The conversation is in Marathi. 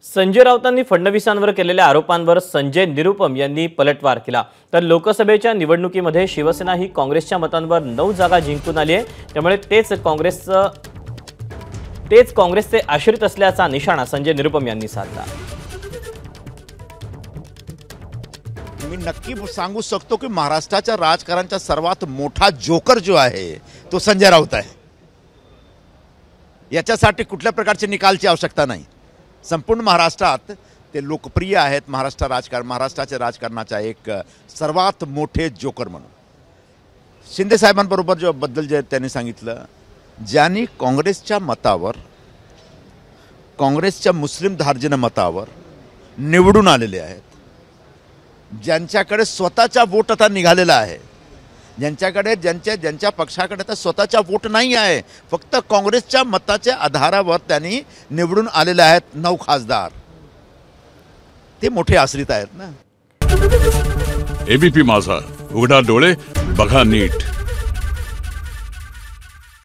संजय राऊतांनी फडणवीसांवर केलेल्या आरोपांवर संजय निरुपम यांनी पलटवार केला। तर लोकसभेच्या निवडणुकीमध्ये शिवसेना ही काँग्रेसच्या मतांवर 9 जागा जिंकून आली आहे, त्यामुळे तेच काँग्रेसचे आश्रित असल्याचा निशाणा संजय निरुपम यांनी साधला। मी नक्की सांगू शकतो की महाराष्ट्राच्या राजकारणाचा सर्वात मोठा जोकर जो आहे तो संजय राऊत आहे। याच्यासाठी कुठल्या प्रकारचे निकालची आवश्यकता नाही। संपूर्ण महाराष्ट्रात ते लोकप्रिय आहेत। महाराष्ट्राच्या राजकारणाचा एक सर्वात मोठे जोकर म्हणून शिंदे साहेबांबरोबर जो बद्दल जे त्यांनी सांगितलं, ज्यांनी काँग्रेसच्या मतावर, काँग्रेसच्या मुस्लिम धार्जिन मतावर निवडून आलेले आहेत, ज्यांच्याकडे स्वतःचा वोट आता निघालेला आहे, ज्यांच्या पक्षाकडे तर स्वतःचा वोट नाही आहे, फक्त काँग्रेसच्या मताच्या आधारावर त्यांनी निवडून आलेले आहेत 9 खासदार, ते मोठे आश्रित आहेत ना। एबीपी माझा, उघडा डोळे बघा नीट।